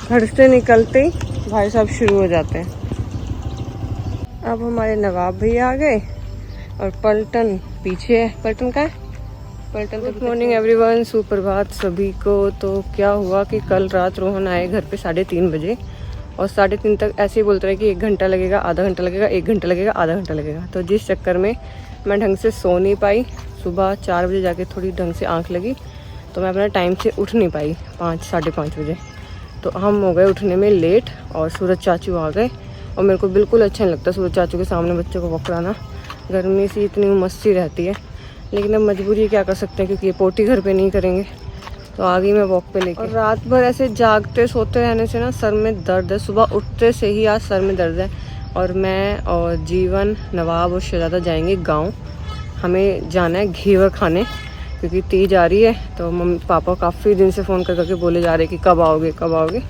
घर से निकलते ही भाई साहब शुरू हो जाते हैं। अब हमारे नवाब भैया आ गए और पलटन पीछे है। पलटन का है, पलटन। गुड मॉर्निंग एवरीवन, सुप्रभात सभी को। तो क्या हुआ कि कल रात रोहन आए घर पे 3:30 बजे और 3:30 तक ऐसे ही बोलते रहे कि 1 घंटा लगेगा, आधा घंटा लगेगा, 1 घंटा लगेगा, आधा घंटा लगेगा। तो जिस चक्कर में मैं ढंग से सो नहीं पाई। सुबह 4 बजे जाके थोड़ी ढंग से आँख लगी तो मैं अपना टाइम से उठ नहीं पाई 5-5:30 बजे। तो हम हो गए उठने में लेट और सूरज चाचू आ गए और मेरे को बिल्कुल अच्छा नहीं लगता सूरज चाचू के सामने बच्चों को वॉक कराना। गर्मी से इतनी मस्ती रहती है, लेकिन अब मजबूरी क्या कर सकते हैं क्योंकि ये पोटी घर पे नहीं करेंगे। तो आ गई मैं वॉक पे लेके। और रात भर ऐसे जागते सोते रहने से ना सर में दर्द है। सुबह उठते से ही आज सर में दर्द है। और मैं और जीवन, नवाब और शहजादा जाएंगे गाँव। हमें जाना है घेवर खाने क्योंकि तीज आ रही है। तो मम्मी पापा काफ़ी दिन से फ़ोन कर करके बोले जा रहे कि कब आओगे कब आओगे।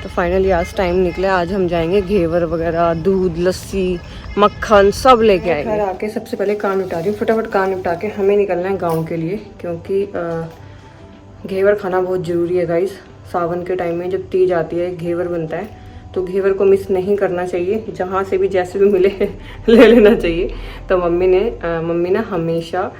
तो फाइनली आज टाइम निकला, आज हम जाएंगे। घेवर वगैरह, दूध, लस्सी, मक्खन सब लेके आएंगे। घर आके सबसे पहले काम निपटा रही हूँ, फटाफट काम निपटा के हमें निकलना है गाँव के लिए क्योंकि घेवर खाना बहुत ज़रूरी है गाइस। सावन के टाइम में जब तीज आती है घेवर बनता है तो घेवर को मिस नहीं करना चाहिए। जहाँ से भी जैसे भी मिले ले लेना चाहिए। तो मम्मी ना हमेशा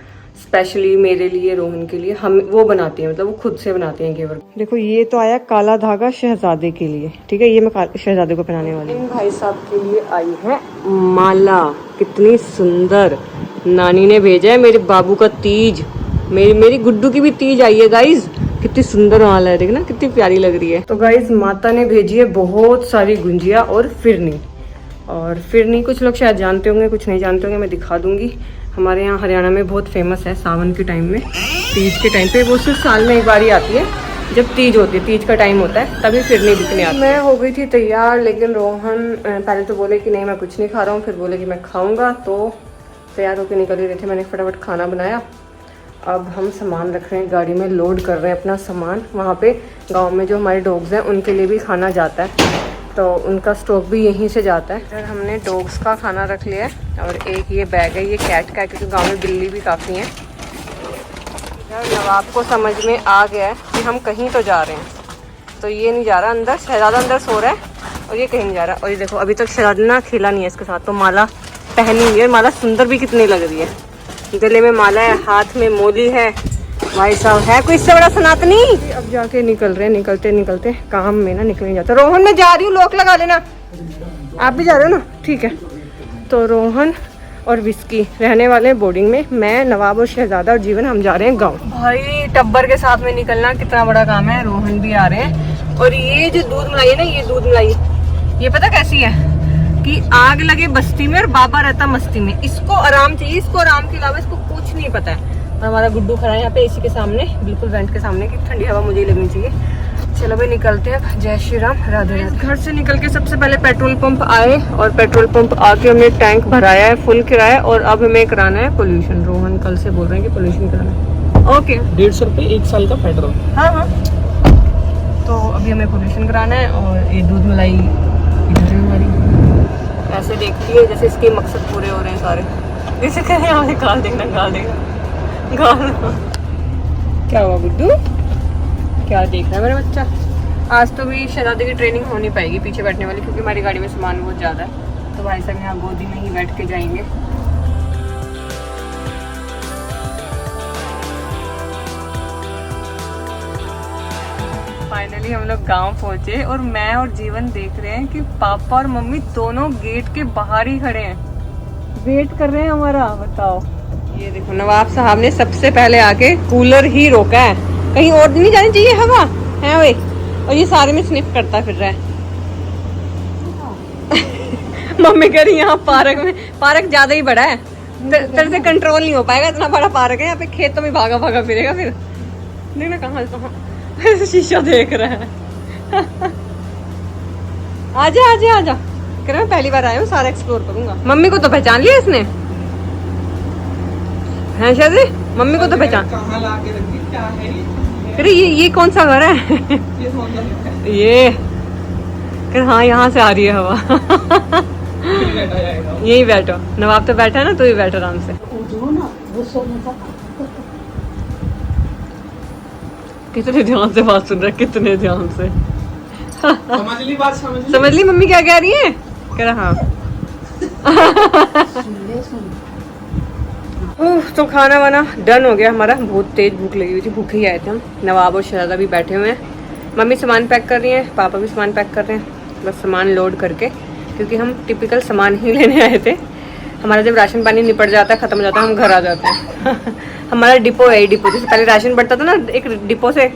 स्पेशली मेरे लिए, रोहन के लिए हम वो बनाती है, मतलब वो खुद से बनाती हैं घेवर। देखो ये तो आया काला धागा शहजादे के लिए, ठीक है। ये मैं शहजादे को पहनाने वाली हूँ। भाई साहब के लिए आई है माला, कितनी सुंदर। नानी ने भेजा है मेरे बाबू का तीज, मेरी गुड्डू की भी तीज आई है गाइज। कितनी सुंदर माला है, देखना कितनी प्यारी लग रही है। तो गाइज माता ने भेजी है बहुत सारी गुंजिया और फिरनी। और फिरनी कुछ लोग शायद जानते होंगे, कुछ नहीं जानते होंगे, मैं दिखा दूंगी। हमारे यहाँ हरियाणा में बहुत फेमस है सावन के टाइम में, तीज के टाइम पे। वो सिर्फ साल में एक बार ही आती है, जब तीज होती है, तीज का टाइम होता है तभी फिरनी दिखने आती है। मैं हो गई थी तैयार, लेकिन रोहन पहले तो बोले कि नहीं मैं कुछ नहीं खा रहा हूँ, फिर बोले कि मैं खाऊंगा। तो तैयार होकर निकल ही रहे थे, मैंने फटाफट खाना बनाया। अब हम सामान रख रहे हैं गाड़ी में, लोड कर रहे हैं अपना सामान। वहाँ पे गांव में जो हमारे डॉग्स हैं उनके लिए भी खाना जाता है, तो उनका स्टॉक भी यहीं से जाता है। फिर हमने डॉग्स का खाना रख लिया है और एक ये बैग है, ये कैट का है क्योंकि गांव में बिल्ली भी काफ़ी हैं। नवाब को समझ में आ गया है कि हम कहीं तो जा रहे हैं, तो ये नहीं जा रहा अंदर। शहजादा अंदर सो रहा है और ये कहीं नहीं जा रहा। और ये देखो अभी तक शहजादा ना खेला नहीं है इसके साथ। तो माला पहनी हुई है, माला सुंदर भी कितनी लग रही है। गले में माला है, हाथ में मोली है। भाई साहब है कोई इससे बड़ा सनातनी। अब जाके निकल रहे हैं, निकलते निकलते काम में ना निकल नहीं जाता। रोहन मैं जा रही हूँ, लॉक लगा लेना। आप भी जा रहे हो ना, ठीक है। तो रोहन और विस्की रहने वाले हैं बोर्डिंग में। मैं, नवाब और शहजादा और जीवन हम जा रहे हैं गाँव। भाई टब्बर के साथ में निकलना कितना बड़ा काम है। रोहन भी आ रहे हैं। और ये जो दूध मलाई है ना, ये दूध मलाई ये पता कैसी है कि आग लगे बस्ती में और बाबा रहता मस्ती में। इसको आराम चाहिए, इसको आराम के अलावा इसको कुछ नहीं पता है। हमारा गुड्डू खड़ा है यहाँ पे एसी के सामने, बिल्कुल वेंट के सामने की ठंडी हवा मुझे ही लगनी चाहिए। चलो भाई निकलते हैं। जय श्री राम, राधे राधे। घर से निकल के सबसे पहले पेट्रोल पंप आए और पेट्रोल पंप आके हमने टैंक भराया है, फुल किराया। और अब हमें कराना है पोल्यूशन। रोहन कल से बोल रहे हैं कि पोल्यूशन कराना है। ओके, 150 रुपये 1 साल का पेट्रोल। हाँ। तो अभी हमें पोल्यूशन कराना है। और ये दूध मलाई इधर हमारी ऐसे देखती है जैसे इसके मकसद पूरे हो रहे हैं सारे। जैसे कह रहे हैं हमें गाल देना, गाल देना, गाल। क्या हुआ गुड्डू, क्या देख रहा है मेरा बच्चा। आज तो भी शहजादे की ट्रेनिंग हो नहीं पाएगी पीछे बैठने वाली, क्योंकि हमारी गाड़ी में सामान बहुत ज़्यादा है। तो भाई साहब यहाँ गोदी में ही बैठ के जाएंगे। फाइनली हम लोग गांव पहुंचे और मैं और जीवन देख रहे हैं कि पापा और मम्मी दोनों गेट के बाहर ही खड़े हैं, वेट कर रहे हैं हमारा। बताओ, ये देखो नवाब साहब ने सबसे पहले आके कूलर ही रोका है, कहीं और नहीं जानी चाहिए हवा है वे। और ये सारे में स्निफ करता फिर रहा है। मम्मी कह रही यहाँ पार्क ज्यादा ही बड़ा है, तेरे से कंट्रोल नहीं हो पाएगा, इतना बड़ा पार्क है यहाँ पे। खेतों में भागा भागा फिरेगा फिर। देखना कहाँ शीशा देख रहा है। आजा आजा आजा, कह रहा मैं पहली बार आया हूँ, सारा एक्सप्लोर करूंगा। मम्मी को तो पहचान लिया इसने, है शायद। मम्मी को तो पहचान। अरे ये कौन सा घर है। ये कर, हाँ यहाँ से आ रही है हवा। यही बैठो, नवाब तो बैठा है ना, तो ये बैठो आराम से। कितने ध्यान से बात सुन रहा है, कितने ध्यान से। समझ ली मम्मी क्या कह रही है? कह रहा हाँ। तो खाना वाना डन हो गया हमारा। बहुत तेज भूख लगी हुई थी, भूखे ही आए थे हम। नवाब और शहजादा भी बैठे हुए हैं। मम्मी सामान पैक कर रही हैं, पापा भी सामान पैक कर रहे हैं, बस सामान लोड करके, क्योंकि हम टिपिकल सामान ही लेने आए थे। हमारा जब राशन पानी निपट जाता है, ख़त्म हो जाता है, हम घर आ जाते हैं। हमारा डिपो है, डिपो जैसे पहले राशन बढ़ता था ना एक डिपो से,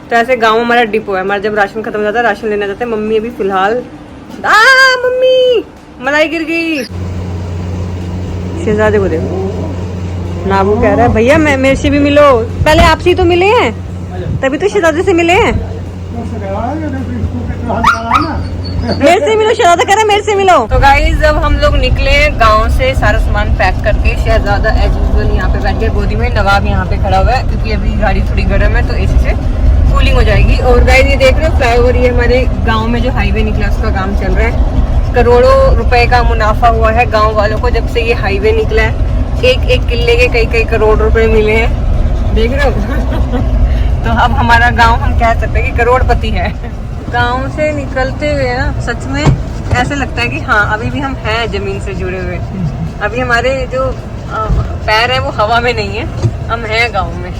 तो ऐसे गाँव हमारा डिपो है। हमारा जब राशन खत्म हो जाता है, राशन लेने जाते हैं। मम्मी अभी फिलहाल मम्मी मलाई गिर गई। शहजादे को देखो, नाबू कह रहा है भैया मैं मेरे से भी मिलो। पहले आपसे ही तो मिले हैं, तभी तो शहजादे से मिले हैं। मेरे से मिलो, शहजादा कह रहा है मेरे से मिलो। तो गाइस जब हम लोग निकले गांव से सारा सामान पैक करके, शहजादा एज यूजुअल यहाँ पे बैठ गया गोदी में, नवाब यहाँ पे खड़ा हुआ है क्योंकि अभी गाड़ी थोड़ी गर्म है तो एसी से कूलिंग हो जाएगी। और गाइस ये देख रहे हो फ्लाईओवर, ये हमारे गाँव में जो हाईवे निकला उसका काम चल रहा है। करोड़ों रुपए का मुनाफा हुआ है गाँव वालों को जब से ये हाईवे निकला है। एक किले के कई करोड़ रुपए मिले हैं, देख रहे हो। तो अब हमारा गांव हम कह सकते हैं कि करोड़पति है। गांव से निकलते हुए ना सच में ऐसे लगता है कि हाँ अभी भी हम हैं जमीन से जुड़े हुए। अभी हमारे जो पैर है वो हवा में नहीं है, हम हैं गांव में।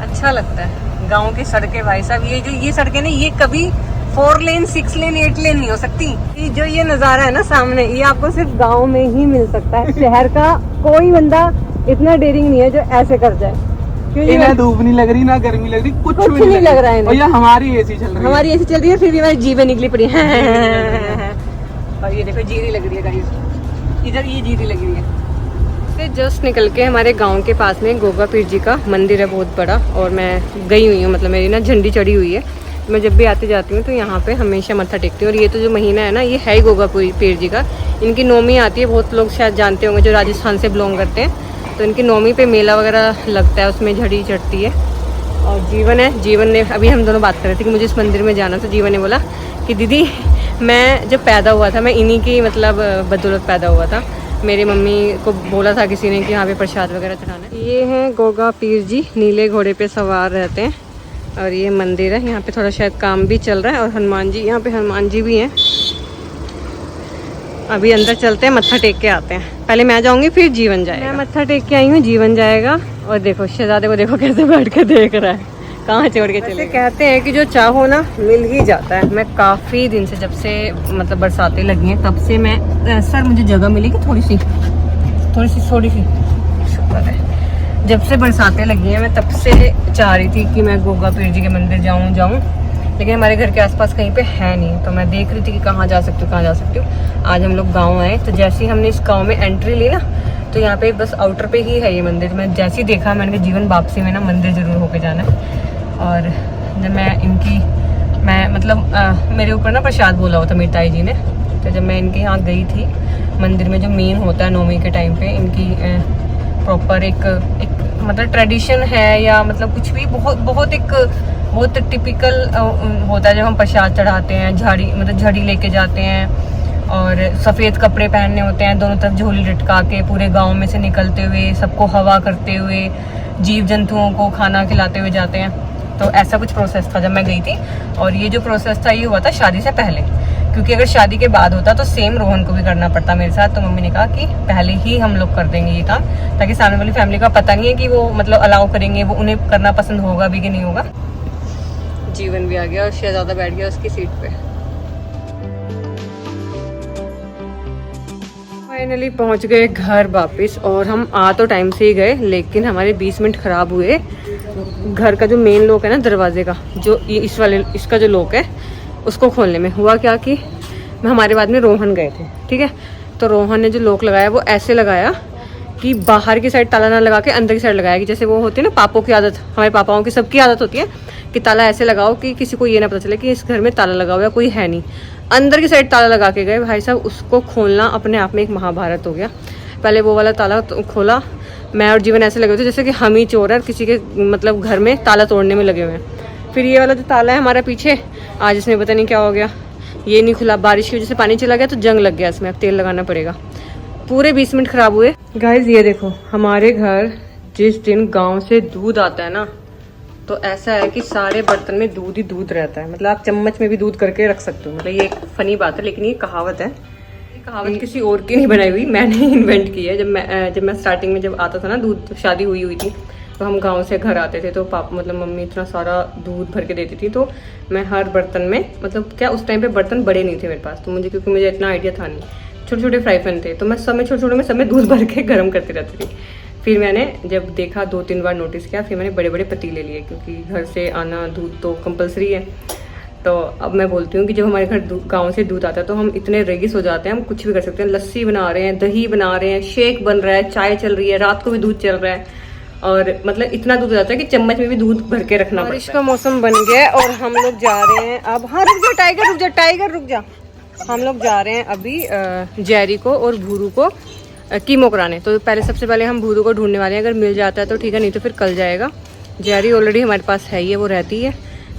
अच्छा लगता है गांव की सड़कें भाई साहब। ये सड़कें नहीं, ये कभी 4 लेन 6 लेन 8 लेन नहीं हो सकती। जो ये नजारा है ना सामने, ये आपको सिर्फ गांव में ही मिल सकता है। शहर का कोई बंदा इतना डेयरिंग नहीं है जो ऐसे कर जाए। क्योंकि ना धूप नहीं लग रही ना गर्मी लग रही, कुछ भी नहीं लग रहा है। और हमारी एसी चल रही है, हमारी एसी चल रही है, फिर भी हमारी जीभें निकली पड़ी है। और ये देखो जीरी लग रही है गाइस, इधर ये जीरी लग रही है। से जस्ट निकल के हमारे गांव के पास में गोगा पीर जी का मंदिर है बहुत बड़ा, और मैं गई हुई हूँ, मतलब मेरी ना झंडी चढ़ी हुई है। मैं जब भी आती जाती हूँ तो यहाँ पे हमेशा मत्था टेकती हूँ। और ये तो जो महीना है ना, ये है ही गोगा पीर जी का। इनकी नौमी आती है, बहुत लोग शायद जानते होंगे जो राजस्थान से बिलोंग करते हैं। तो इनकी नौमी पे मेला वगैरह लगता है, उसमें झड़ी चढ़ती है। और जीवन है, जीवन ने अभी हम दोनों बात कर रहे थे कि मुझे इस मंदिर में जाना था। जीवन ने बोला कि दीदी मैं जब पैदा हुआ था, मैं इन्हीं की मतलब बदौलत पैदा हुआ था। मेरी मम्मी को बोला था किसी ने कि यहाँ पे प्रसाद वगैरह चढ़ाना है। ये हैं गोगा पीर जी, नीले घोड़े पे सवार रहते हैं। और ये मंदिर है, यहाँ पे थोड़ा शायद काम भी चल रहा है। और हनुमान जी, यहाँ पे हनुमान जी भी हैं। अभी अंदर चलते हैं, मत्था टेक के आते हैं। पहले मैं जाऊंगी फिर जीवन जाएगा। मैं मत्था टेक के आई हूँ, जीवन जाएगा। और देखो शहजादे को देखो कैसे बैठ के देख रहा है, कहाँ छोड़ के चले। कहते हैं कि जो चाहो ना मिल ही जाता है। मैं काफ़ी दिन से, जब से मतलब बरसातें लगी हैं तब से मैं सर मुझे जगह मिलेगी थोड़ी सी शुक्र है। जब से बरसातें लगी हैं मैं तब से चाह रही थी कि मैं गोगा पीर जी के मंदिर जाऊँ, लेकिन हमारे घर के आसपास कहीं पे है नहीं। तो मैं देख रही थी कि कहाँ जा सकती हूँ। आज हम लोग गांव आए, तो जैसे ही हमने इस गांव में एंट्री ली ना, तो यहाँ पे बस आउटर पे ही है ये मंदिर। मैं जैसे ही देखा, मैंने जीवन वापसी में ना मंदिर जरूर होके जाना है। और जब मैं मतलब मेरे ऊपर ना प्रसाद बोला हुआ था मेरी ताई जी ने। तो जब मैं इनके यहाँ गई थी मंदिर में, जो मेन होता है नौमी के टाइम पे, इनकी प्रॉपर एक मतलब ट्रेडिशन है या मतलब कुछ भी बहुत टिपिकल होता है। जब हम प्रसाद चढ़ाते हैं, झड़ी लेके जाते हैं और सफ़ेद कपड़े पहनने होते हैं, दोनों तरफ झोली लटका के पूरे गांव में से निकलते हुए, सबको हवा करते हुए, जीव जंतुओं को खाना खिलाते हुए जाते हैं। तो ऐसा कुछ प्रोसेस था जब मैं गई थी। और ये जो प्रोसेस था ये हुआ था शादी से पहले, क्योंकि अगर शादी के बाद होता तो सेम रोहन को भी करना पड़ता मेरे साथ। तो मम्मी ने कहा कि पहले ही हम लोग कर देंगे ये काम, ताकि सामने वाली फैमिली का पता नहीं है कि वो मतलब अलाउ करेंगे, वो उन्हें करना पसंद होगा भी कि नहीं होगा। जीवन भी आ गया और शहजादा बैठ गया उसकी सीट पे। फाइनली पहुंच गए घर वापस। और हम आ तो टाइम से ही गए, लेकिन हमारे 20 मिनट खराब हुए। घर का जो मेन लॉक है ना दरवाजे का, जो इसका जो लॉक है उसको खोलने में। हुआ क्या कि हमारे बाद में रोहन गए थे, ठीक है। तो रोहन ने जो लॉक लगाया वो ऐसे लगाया कि बाहर की साइड ताला ना लगा के अंदर की साइड लगाया, कि जैसे वो होती है ना पापों की आदत, हमारे पापाओं की सबकी आदत होती है कि ताला ऐसे लगाओ कि किसी को ये ना पता चले कि इस घर में ताला लगा हुआ है, कोई है नहीं। अंदर की साइड ताला लगा के गए भाई साहब। उसको खोलना अपने आप में एक महाभारत हो गया। पहले वो वाला ताला खोला, मैं और जीवन ऐसे लगे हुए थे जैसे कि हम ही चोर है और किसी के मतलब घर में ताला तोड़ने में लगे हुए हैं। फिर ये वाला जो ताला है हमारा पीछे, आज इसमें पता नहीं क्या हो गया, ये नहीं खुला। बारिश की वजह से पानी चला गया तो जंग लग गया इसमें, अब तेल लगाना पड़ेगा। पूरे 20 मिनट खराब हुए। गाइज ये देखो, हमारे घर जिस दिन गांव से दूध आता है ना, तो ऐसा है कि सारे बर्तन में दूध ही दूध रहता है, मतलब आप चम्मच में भी दूध करके रख सकते हो। मतलब ये एक फनी बात है, लेकिन ये कहावत है। ये कहावत किसी और की नहीं बनाई हुई, मैंने इन्वेंट की है। जब मैं स्टार्टिंग में जब आता था ना दूध, शादी हुई थी, तो हम गांव से घर आते थे, तो पापा मतलब मम्मी इतना सारा दूध भर के देती थी, तो मैं हर बर्तन में, मतलब क्या उस टाइम पे बर्तन बड़े नहीं थे मेरे पास, तो मुझे, क्योंकि मुझे इतना आइडिया था नहीं, छोटे छोटे फ्राई पैन थे, तो मैं सब में छोटे छोटे में सब में दूध भर के गर्म करती रहती थी। फिर मैंने जब देखा 2-3 बार नोटिस किया, फिर मैंने बड़े बड़े पतीले लिए, क्योंकि घर से आना दूध तो कंपलसरी है। तो अब मैं बोलती हूँ कि जब हमारे घर गांव से दूध आता है तो हम इतने रेगिस हो जाते हैं, हम कुछ भी कर सकते हैं। लस्सी बना रहे हैं, दही बना रहे हैं, शेक बन रहा है, चाय चल रही है, रात को भी दूध चल रहा है, और मतलब इतना दूध हो जाता है कि चम्मच में भी दूध भर के रखना पड़ता है। बारिश का मौसम बन गया है और हम लोग जा रहे हैं अब। हाँ रुक जा टाइगर, रुक जा टाइगर, रुक जा। हम लोग जा रहे हैं अभी जेरी को और भूरू को कीमो कराने। तो पहले सबसे पहले हम भूरू को ढूंढने वाले हैं, अगर मिल जाता है तो ठीक है, नहीं तो फिर कल जाएगा। जेरी ऑलरेडी हमारे पास है ही है, वो रहती है,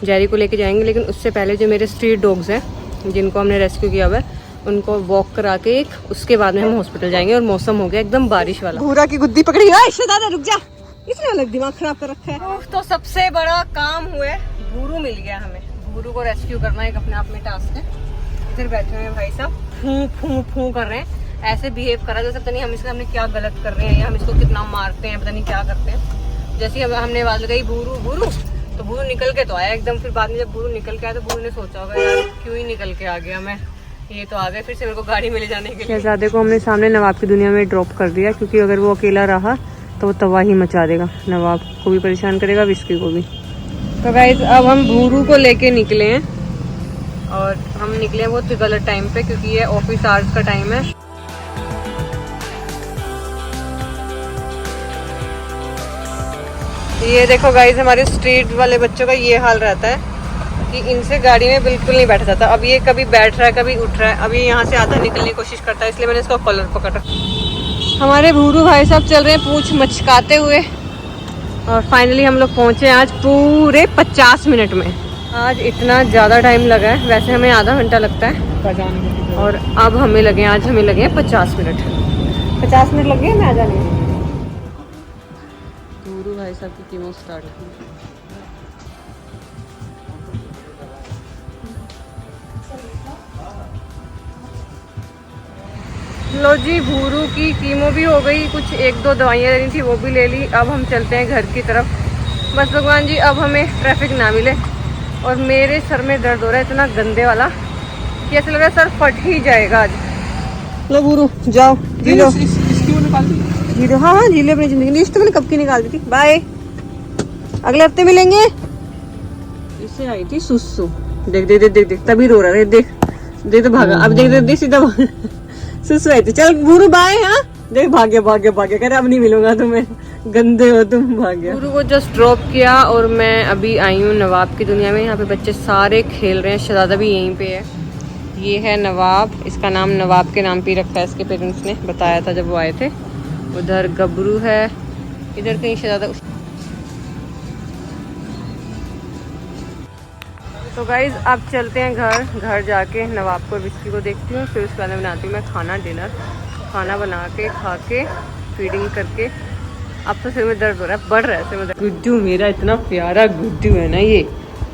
जेरी को लेके जाएंगे। लेकिन उससे पहले जो मेरे स्ट्रीट डॉग्स हैं जिनको हमने रेस्क्यू किया हुआ है, उनको वॉक करा के उसके बाद में हम हॉस्पिटल जाएंगे। और मौसम हो गया एकदम बारिश वाला। भूरा की गुद्दी पकड़ी है, दादा रुक जा, इसने अलग दिमाग खराब कर रखा है। तो सबसे बड़ा काम हुआ, भूरू मिल गया हमें। भूरू को रेस्क्यू करना एक अपने आप में टास्क है। इधर बैठे हुए हैं भाई साहब, फू फू फू कर रहे हैं, ऐसे बिहेव करा जैसे पता नहीं हम इसका हमने क्या गलत कर रहे हैं या हम इसको कितना मारते हैं, पता नहीं क्या करते हैं। जैसे हमने आवाज लगाई भूरू भूरू, तो भूरू निकल के तो आया एकदम। फिर बाद में जब भूरू निकल के आया तो भूरू ने सोचा होगा यार क्यों ही निकल के आ गया मैं, ये तो आ गए। फिर से मेरे को गाड़ी में ले जाने के लिए। शहजादे को हमने सामने नवाब की दुनिया में ड्रॉप कर दिया, क्योंकि अगर वो अकेला रहा तो वो तबाही मचा देगा, नवाब को भी परेशान करेगा, विस्की को भी। तो गाइस अब हम भूरू को लेके निकले हैं, और हम निकले हैं बहुत गलत टाइम पे, क्योंकि ये ऑफिस आवर्स का टाइम है। ये देखो गाइस, हमारे स्ट्रीट वाले बच्चों का ये हाल रहता है कि इनसे गाड़ी में बिल्कुल नहीं बैठा जाता। अब ये कभी बैठ रहा है, कभी उठ रहा है, अभी यहाँ से आधा निकलने की कोशिश करता है, इसलिए मैंने इसका कॉलर पकड़ा। हमारे भूरू भाई साहब चल रहे हैं पूंछ मचकाते हुए, और फाइनली हम लोग पहुँचे आज पूरे 50 मिनट में। आज इतना ज़्यादा टाइम लगा है, वैसे हमें आधा घंटा लगता है, और अब हमें लगे 50 मिनट। 50 मिनट लगे हमें आ जाने में। भूरू भाई साहब की कीमो स्टार्ट की। लो जी, भूरू की कीमो भी हो गई, कुछ 1-2 दवाइयाँ लेनी थी वो भी ले ली। अब हम चलते हैं घर की तरफ। बस भगवान जी अब हमें ट्रैफिक ना मिले। और मेरे सर में दर्द हो रहा है इतना गंदे वाला कि ऐसा लग रहा है सर फट ही जाएगा आज। लो भूरू जाओ जी लो, जी लो। हाँ हाँ जी लो अपनी जिंदगी, लिस्ट तो मैंने कब की निकाल दी थी। बाय, अगले हफ्ते मिलेंगे। इससे आई थी सुसु, देख देख देख देख देख, तभी रो रहा है, देख देख तो भागा। अब देख देख देख सीधा भागा, सुसु आई थी। चल भूरू बाय। हाँ देख भागे भागे भागे, कह रहे अब नहीं मिलूंगा तुम्हें, गंदे हो तुम, भागे। भूरू को जस्ट ड्रॉप किया और मैं अभी आई हूँ नवाब की दुनिया में। यहाँ पे बच्चे सारे खेल रहे हैं, शहजादा भी यहीं पे है। ये है नवाब, इसका नाम नवाब के नाम पे रखा है, इसके पेरेंट्स ने बताया था जब वो आए थे। उधर गबरू है, इधर कहीं शहजादा। तो गाइज अब चलते हैं घर जाके नवाब को विस्की को देखती हूँ, फिर उसके बाद में बनाती हूँ मैं खाना, डिनर। खाना बना के खा के फीडिंग करके। अब तो सिर में दर्द हो रहा है, बढ़ रहा है सिर में दर्द। गुड्डू मेरा इतना प्यारा गुड्डू है ना, ये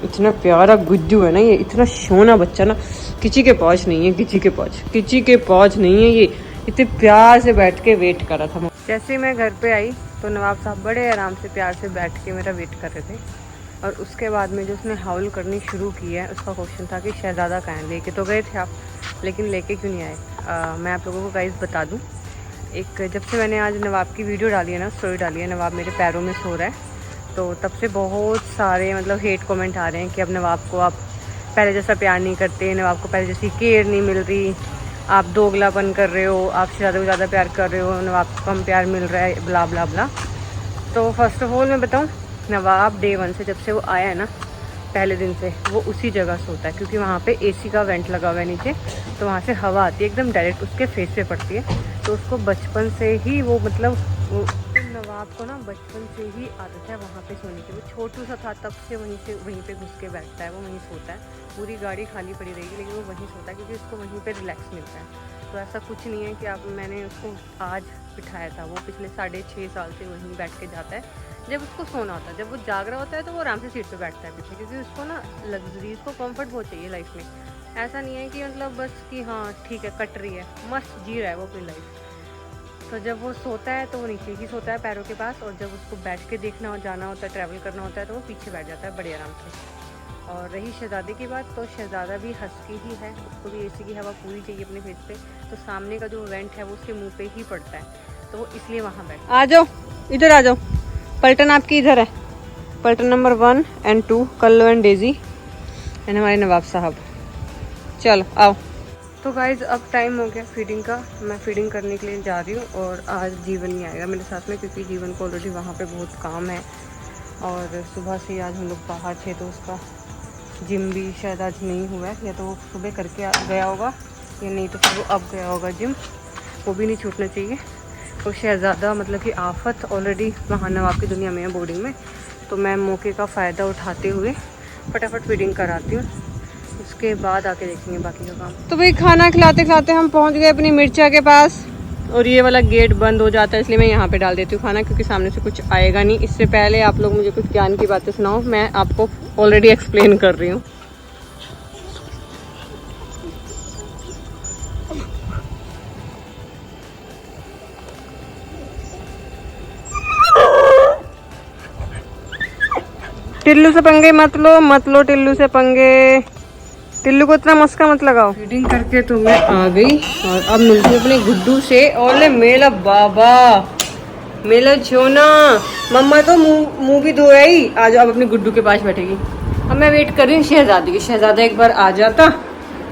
इतना प्यारा गुड्डू है ना, ये इतना सोना बच्चा ना, किसी के पास नहीं है, किसी के पास नहीं है। ये इतने प्यार से बैठ के वेट कर रहा था। जैसे मैं घर पे आई तो नवाब साहब बड़े आराम से प्यार से बैठ के मेरा वेट कर रहे थे। और उसके बाद में जो उसने हाउल करनी शुरू की है, उसका क्वेश्चन था कि शहजादा कहाँ है। लेके तो गए थे आप, लेकिन लेके क्यों नहीं आए। मैं आप लोगों को गाइस बता दूं, एक जब से मैंने आज नवाब की वीडियो डाली है ना, स्टोरी डाली है, नवाब मेरे पैरों में सो रहा है, तो तब से बहुत सारे मतलब हेट कमेंट आ रहे हैं कि अब नवाब को आप पहले जैसा प्यार नहीं करते, नवाब को पहले जैसी केयर नहीं मिल रही, आप दोगलापन कर रहे हो, आप शहजादे को ज़्यादा प्यार कर रहे हो, नवाब को कम प्यार मिल रहा है, ब्ला ब्ला ब्ला। तो फर्स्ट ऑफ ऑल मैं बताऊँ, नवाब डे 1 से जब से वो आया है ना, पहले दिन से वो उसी जगह सोता है, क्योंकि वहाँ पे एसी का वेंट लगा हुआ है नीचे, तो वहाँ से हवा आती है एकदम डायरेक्ट उसके फेस पे पड़ती है। तो उसको बचपन से ही वो मतलब वो नवाब को ना बचपन से ही आदत है वहाँ पे सोने की। वो छोटू सा था तब से वहीं पे घुस के बैठता है, वो वहीं सोता है। पूरी गाड़ी खाली पड़ी रहेगी लेकिन वो वहीं सोता है, क्योंकि उसको वहीं पे रिलैक्स मिलता है। तो ऐसा कुछ नहीं है कि मैंने उसको आज बिठाया था, वो पिछले 6.5 साल से वहीं बैठ के जाता है। जब उसको सोना होता है। जब वो जाग रहा होता है तो वो आराम से सीट पे बैठता है पीछे, क्योंकि उसको ना लग्जरी, उसको कंफर्ट बहुत चाहिए लाइफ में। ऐसा नहीं है कि मतलब बस कि हाँ ठीक है कट रही है, मस्त जी रहा है वो अपनी लाइफ। तो जब वो सोता है तो वो नीचे ही सोता है पैरों के पास, और जब उसको बैठ के देखना और जाना होता है, ट्रैवल करना होता है, तो वो पीछे बैठ जाता है बड़े आराम से। और रही शहज़ादे की बात, तो शहज़ादा भी हस्की ही है, उसको भी एसी की हवा पूरी चाहिए अपने फेस पे। तो सामने का जो वेंट है वो उसके मुंह पे ही पड़ता है, तो वो इसलिए वहाँ बैठ। आ जाओ इधर आ जाओ, पलटन आपकी इधर है, पलटन नंबर 1 और 2, कल्लो एंड डेजी एंड हमारे नवाब साहब। चलो आओ। तो गाइज अब टाइम हो गया फीडिंग का, मैं फीडिंग करने के लिए जा रही हूँ। और आज जीवन नहीं आएगा मेरे साथ में, क्योंकि जीवन को ऑलरेडी वहाँ पे बहुत काम है। और सुबह से आज हम लोग बाहर थे, तो उसका जिम भी शायद आज नहीं हुआ है, या तो वो सुबह करके गया होगा, या नहीं तो फिर वो अब गया होगा जिम। वो भी नहीं छूटना चाहिए। तो शहज़ादा मतलब कि आफत ऑलरेडी वहाँ नवाब की दुनिया में है, बोर्डिंग में। तो मैं मौके का फ़ायदा उठाते हुए फटाफट फीडिंग कराती हूँ, उसके बाद आके देखेंगे बाकी का काम। तो भाई खाना खिलाते खिलाते हम पहुँच गए अपनी मिर्चा के पास, और ये वाला गेट बंद हो जाता है, इसलिए मैं यहाँ पे डाल देती हूँ खाना, क्योंकि सामने से कुछ आएगा नहीं। इससे पहले आप लोग मुझे कुछ ज्ञान की बातें सुनाओ, मैं आपको ऑलरेडी एक्सप्लेन कर रही हूँ। टिल्लू से पंगे मत लो टिल्लू से पंगे, टिल्लू को इतना मस्का मत लगाओ। फीडिंग करके तो मैं आ गई, और अब मिलती अपने गुड्डू से। ओले मेला बाबा, मेला छोना, मम्मा तो मुंह भी धो आई। आज अब अपने गुड्डू के पास बैठेगी। अब मैं वेट कर रही हूँ शहजादी की। शहजादा एक बार आ जाता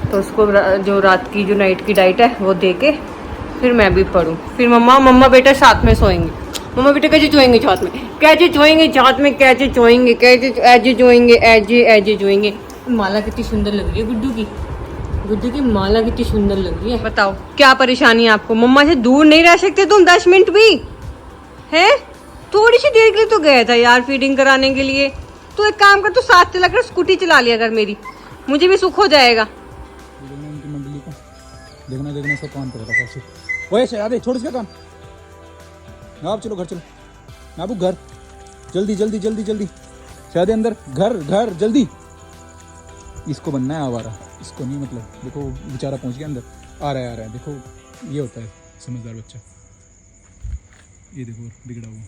तो उसको जो रात की जो नाइट की डाइट है वो दे के फिर मैं भी पढ़ूँ। फिर मम्मा बेटा साथ में सोएंगे। मम्मा बेटा कैसे चोएंगे साथ में, कैसे चोएंगे साथ में, कैसे चोएंगे, कैसे ऐजे चोएंगे, ऐजे चोएंगे। माला कितनी सुंदर लग रही है गुड्डू की माला कितनी सुंदर लग रही है। बताओ क्या परेशानी है आपको? मम्मा से दूर नहीं रह सकते तुम 10 मिनट भी? है थोड़ी सी देर के लिए तो गया था यार फीडिंग कराने के लिए। तो एक काम कर, तू साथ चला कर स्कूटी चला लिया कर मेरी, मुझे भी सुख हो जाएगा। देखना सब काम करेगा सबसे। ओए शहजादे छोड़ इसका काम, नाब चलो घर चलो, नाबू घर, जल्दी शहजादे अंदर, घर जल्दी। इसको बनना है आवारा, इसको नहीं, मतलब देखो बेचारा पहुंच गया अंदर, आ रहा है। देखो ये होता है समझदार बच्चा, ये देखो बिगड़ा हुआ।